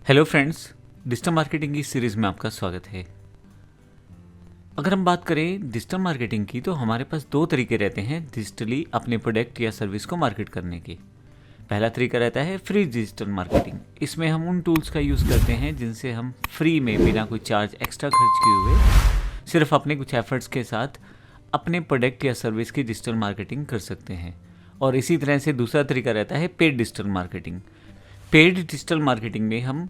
Hello friends, digital marketing की series में आपका स्वागत है। अगर हम बात करें डिजिटल मार्केटिंग की तो हमारे पास दो तरीके रहते हैं डिजिटली अपने प्रोडक्ट या सर्विस को मार्केट करने के। पहला तरीका रहता है फ्री डिजिटल मार्केटिंग। इसमें हम उन टूल्स का यूज़ करते हैं जिनसे हम फ्री में बिना कोई चार्ज एक्स्ट्रा खर्च किए हुए सिर्फ अपने कुछ एफर्ट्स के साथ अपने प्रोडक्ट या सर्विस की डिजिटल मार्केटिंग कर सकते हैं। और इसी तरह से दूसरा तरीका रहता है paid digital marketing. Paid digital marketing में हम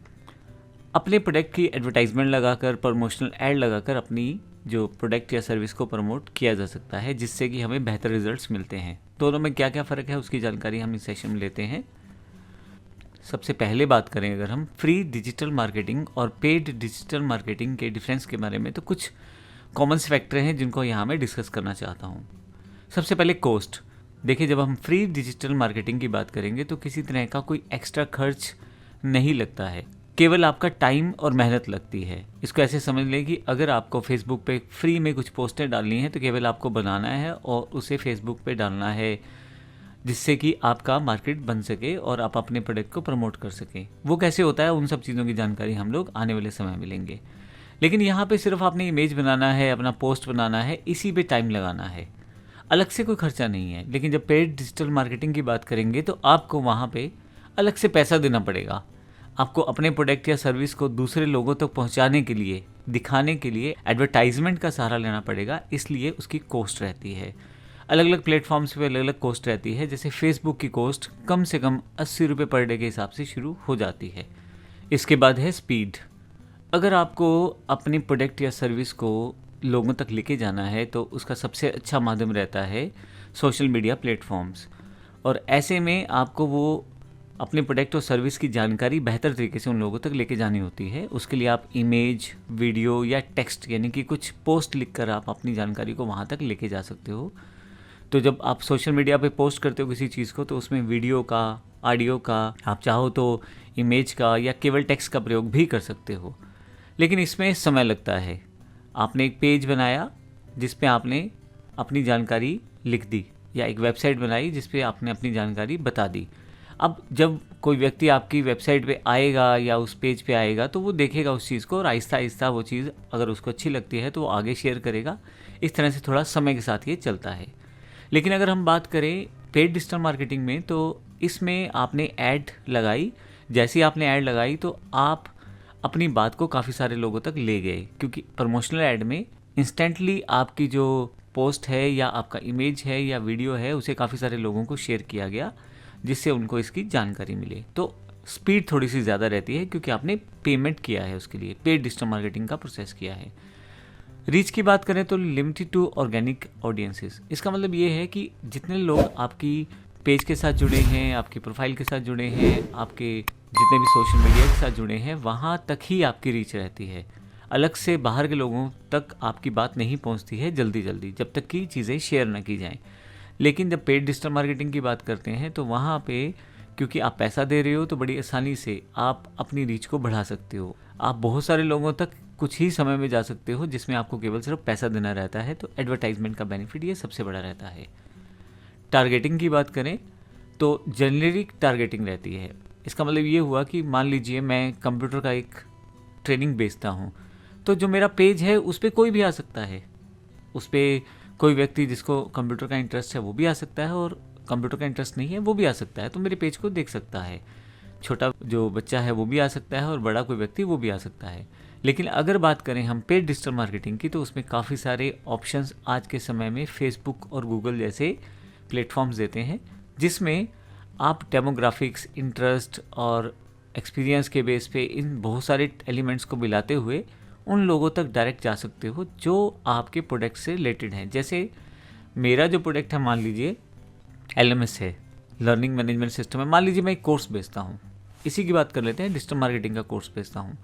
अपने प्रोडक्ट की एडवर्टाइजमेंट लगाकर, प्रमोशनल ऐड लगाकर अपनी जो प्रोडक्ट या सर्विस को प्रमोट किया जा सकता है, जिससे कि हमें बेहतर रिजल्ट्स मिलते हैं। दोनों में क्या क्या फ़र्क है उसकी जानकारी हम इस सेशन में लेते हैं। सबसे पहले बात करें अगर हम फ्री डिजिटल मार्केटिंग और पेड डिजिटल मार्केटिंग के डिफरेंस के बारे में, तो कुछ कॉमन फैक्टर हैं जिनको यहाँ मैं डिस्कस करना चाहता हूँ। सबसे पहले कॉस्ट। देखिए, जब हम फ्री डिजिटल मार्केटिंग की बात करेंगे तो किसी तरह का कोई एक्स्ट्रा खर्च नहीं लगता है, केवल आपका टाइम और मेहनत लगती है। इसको ऐसे समझ लें कि अगर आपको फेसबुक पे फ्री में कुछ पोस्टर डालनी है तो केवल आपको बनाना है और उसे फेसबुक पे डालना है, जिससे कि आपका मार्केट बन सके और आप अपने प्रोडक्ट को प्रमोट कर सकें। वो कैसे होता है, उन सब चीज़ों की जानकारी हम लोग आने वाले समय में लेंगे। लेकिन यहाँ पे सिर्फ आपने इमेज बनाना है, अपना पोस्ट बनाना है, इसी पे टाइम लगाना है, अलग से कोई खर्चा नहीं है। लेकिन जब पेड डिजिटल मार्केटिंग की बात करेंगे तो आपको वहाँ पे अलग से पैसा देना पड़ेगा। आपको अपने प्रोडक्ट या सर्विस को दूसरे लोगों तक पहुँचाने के लिए, दिखाने के लिए एडवर्टाइजमेंट का सहारा लेना पड़ेगा, इसलिए उसकी कॉस्ट रहती है। अलग अलग प्लेटफॉर्म्स पे अलग अलग कॉस्ट रहती है। जैसे फेसबुक की कॉस्ट कम से कम 80 रुपये पर डे के हिसाब से शुरू हो जाती है। इसके बाद है स्पीड। अगर आपको अपने प्रोडक्ट या सर्विस को लोगों तक लेके जाना है तो उसका सबसे अच्छा माध्यम रहता है सोशल मीडिया प्लेटफॉर्म्स। और ऐसे में आपको वो अपने प्रोडक्ट और सर्विस की जानकारी बेहतर तरीके से उन लोगों तक लेके जानी होती है। उसके लिए आप इमेज, वीडियो या टेक्स्ट यानी कि कुछ पोस्ट लिखकर आप अपनी जानकारी को वहाँ तक लेके जा सकते हो। तो जब आप सोशल मीडिया पे पोस्ट करते हो किसी चीज़ को, तो उसमें वीडियो का, ऑडियो का, आप चाहो तो इमेज का या केवल टेक्स्ट का प्रयोग भी कर सकते हो। लेकिन इसमें समय लगता है। आपने एक पेज बनाया जिस पे आपने अपनी जानकारी लिख दी, या एक वेबसाइट बनाई जिस पे आपने अपनी जानकारी बता दी। अब जब कोई व्यक्ति आपकी वेबसाइट पे आएगा या उस पेज पे आएगा तो वो देखेगा उस चीज़ को, और आहिस्ता आहिस्ता वो चीज़ अगर उसको अच्छी लगती है तो वो आगे शेयर करेगा। इस तरह से थोड़ा समय के साथ ये चलता है। लेकिन अगर हम बात करें पेड डिजिटल मार्केटिंग में, तो इसमें आपने ऐड लगाई। जैसे ही आपने ऐड लगाई तो आप अपनी बात को काफ़ी सारे लोगों तक ले गए, क्योंकि प्रमोशनल ऐड में इंस्टेंटली आपकी जो पोस्ट है या आपका इमेज है या वीडियो है उसे काफ़ी सारे लोगों को शेयर किया गया, जिससे उनको इसकी जानकारी मिले। तो स्पीड थोड़ी सी ज़्यादा रहती है क्योंकि आपने पेमेंट किया है, उसके लिए पेड डिजिटल मार्केटिंग का प्रोसेस किया है। रीच की बात करें तो लिमिटेड टू ऑर्गेनिक ऑडियंसेस। इसका मतलब ये है कि जितने लोग आपकी पेज के साथ जुड़े हैं, आपकी प्रोफाइल के साथ जुड़े हैं, आपके जितने भी सोशल मीडिया के साथ जुड़े हैं, वहाँ तक ही आपकी रीच रहती है। अलग से बाहर के लोगों तक आपकी बात नहीं पहुँचती है जल्दी जल्दी, जब तक कि चीज़ें शेयर ना की जाएँ। लेकिन जब पेड डिजिटल मार्केटिंग की बात करते हैं तो वहाँ पे क्योंकि आप पैसा दे रहे हो तो बड़ी आसानी से आप अपनी रीच को बढ़ा सकते हो। आप बहुत सारे लोगों तक कुछ ही समय में जा सकते हो, जिसमें आपको केवल सिर्फ पैसा देना रहता है। तो एडवर्टाइजमेंट का बेनिफिट ये सबसे बड़ा रहता है। टारगेटिंग की बात करें तो जेनेरिक टारगेटिंग रहती है। इसका मतलब ये हुआ कि मान लीजिए मैं कंप्यूटर का एक ट्रेनिंग बेचता हूँ, तो जो मेरा पेज है उस पर कोई भी आ सकता है। उस पर कोई व्यक्ति जिसको कंप्यूटर का इंटरेस्ट है वो भी आ सकता है, और कंप्यूटर का इंटरेस्ट नहीं है वो भी आ सकता है, तो मेरे पेज को देख सकता है। छोटा जो बच्चा है वो भी आ सकता है और बड़ा कोई व्यक्ति वो भी आ सकता है। लेकिन अगर बात करें हम पेड डिजिटल मार्केटिंग की, तो उसमें काफ़ी सारे ऑप्शंस आज के समय में फेसबुक और गूगल जैसे प्लेटफॉर्म्स देते हैं, जिसमें आप डेमोग्राफिक्स, इंटरेस्ट और एक्सपीरियंस के बेस पे इन बहुत सारे एलिमेंट्स को मिलाते हुए उन लोगों तक डायरेक्ट जा सकते हो जो आपके प्रोडक्ट से रिलेटेड हैं। जैसे मेरा जो प्रोडक्ट है, मान लीजिए LMS है, लर्निंग मैनेजमेंट सिस्टम है। मान लीजिए मैं एक कोर्स बेचता हूँ, इसी की बात कर लेते हैं, डिजिटल मार्केटिंग का कोर्स बेचता हूँ।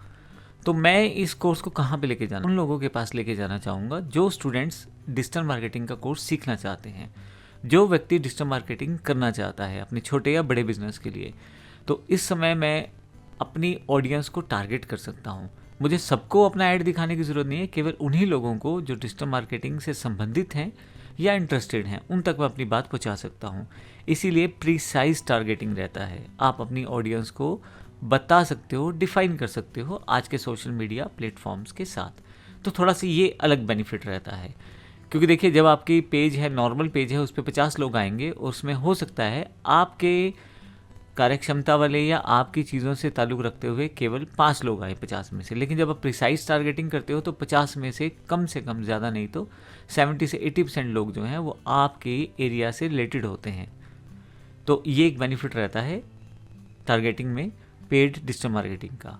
तो मैं इस कोर्स को कहाँ पे लेके जाना, उन लोगों के पास लेके जाना चाहूँगा जो स्टूडेंट्स डिजिटल मार्केटिंग का कोर्स सीखना चाहते हैं, जो व्यक्ति डिजिटल मार्केटिंग करना चाहता है अपने छोटे या बड़े बिजनेस के लिए। तो इस समय मैं अपनी ऑडियंस को टारगेट कर सकता हूँ। मुझे सबको अपना ऐड दिखाने की ज़रूरत नहीं है, केवल उन्हीं लोगों को जो डिजिटल मार्केटिंग से संबंधित हैं या इंटरेस्टेड हैं, उन तक मैं अपनी बात पहुंचा सकता हूं। इसीलिए प्रीसाइज टारगेटिंग रहता है। आप अपनी ऑडियंस को बता सकते हो, डिफाइन कर सकते हो आज के सोशल मीडिया प्लेटफॉर्म्स के साथ। तो थोड़ा सा ये अलग बेनिफिट रहता है, क्योंकि देखिए जब आपकी पेज है, नॉर्मल पेज है, उस पर 50 लोग आएंगे, उसमें हो सकता है आपके कार्यक्षमता वाले या आपकी चीज़ों से ताल्लुक़ रखते हुए केवल 5 लोग आए 50 में से। लेकिन जब आप प्रिसाइज टारगेटिंग करते हो तो 50 में से कम, ज़्यादा नहीं तो 70 से 80% लोग जो हैं वो आपके एरिया से रिलेटेड होते हैं। तो ये एक बेनिफिट रहता है टारगेटिंग में पेड डिजिटल मार्केटिंग का।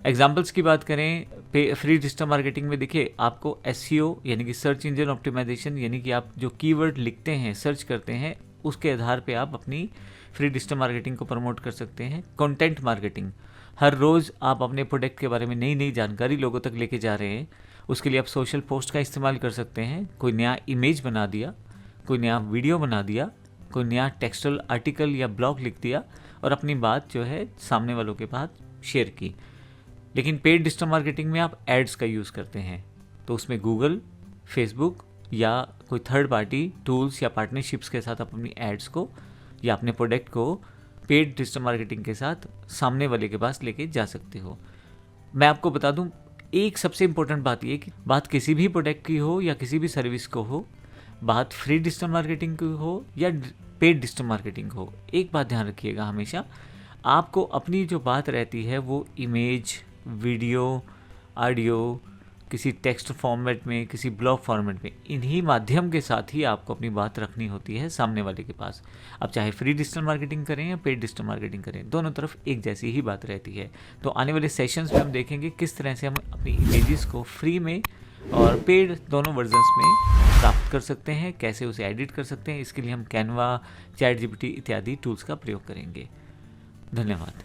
एग्जाम्पल्स की बात करें फ्री डिजिटल मार्केटिंग में, देखिए आपको SEO यानी कि सर्च इंजन ऑप्टिमाइजेशन, यानी कि आप जो कीवर्ड लिखते हैं, सर्च करते हैं, उसके आधार पे आप अपनी फ्री डिजिटल मार्केटिंग को प्रमोट कर सकते हैं। कंटेंट मार्केटिंग, हर रोज़ आप अपने प्रोडक्ट के बारे में नई नई जानकारी लोगों तक लेके जा रहे हैं, उसके लिए आप सोशल पोस्ट का इस्तेमाल कर सकते हैं। कोई नया इमेज बना दिया, कोई नया वीडियो बना दिया, कोई नया टेक्सटुअल आर्टिकल या ब्लॉग लिख दिया और अपनी बात जो है सामने वालों के पास शेयर की। लेकिन पेड डिजिटल मार्केटिंग में आप एड्स का यूज़ करते हैं, तो उसमें गूगल, फेसबुक या कोई थर्ड पार्टी टूल्स या पार्टनरशिप्स के साथ आप अपनी एड्स को या अपने प्रोडक्ट को पेड डिजिटल मार्केटिंग के साथ सामने वाले के पास लेके जा सकते हो। मैं आपको बता दूं, एक सबसे इम्पोर्टेंट बात ये कि बात किसी भी प्रोडक्ट की हो या किसी भी सर्विस को हो, बात फ्री डिजिटल मार्केटिंग की हो या पेड डिजिटल मार्केटिंग हो, एक बात ध्यान रखिएगा हमेशा, आपको अपनी जो बात रहती है वो इमेज, वीडियो, ऑडियो, किसी टेक्स्ट फॉर्मेट में, किसी ब्लॉग फॉर्मेट में, इन्हीं माध्यम के साथ ही आपको अपनी बात रखनी होती है सामने वाले के पास। अब चाहे फ्री डिजिटल मार्केटिंग करें या पेड डिजिटल मार्केटिंग करें, दोनों तरफ एक जैसी ही बात रहती है। तो आने वाले सेशंस में हम देखेंगे किस तरह से हम अपनी इमेजेस को फ्री में और पेड दोनों वर्जन्स में प्राप्त कर सकते हैं, कैसे उसे एडिट कर सकते हैं। इसके लिए हम कैनवा, ChatGPT इत्यादि टूल्स का प्रयोग करेंगे। धन्यवाद।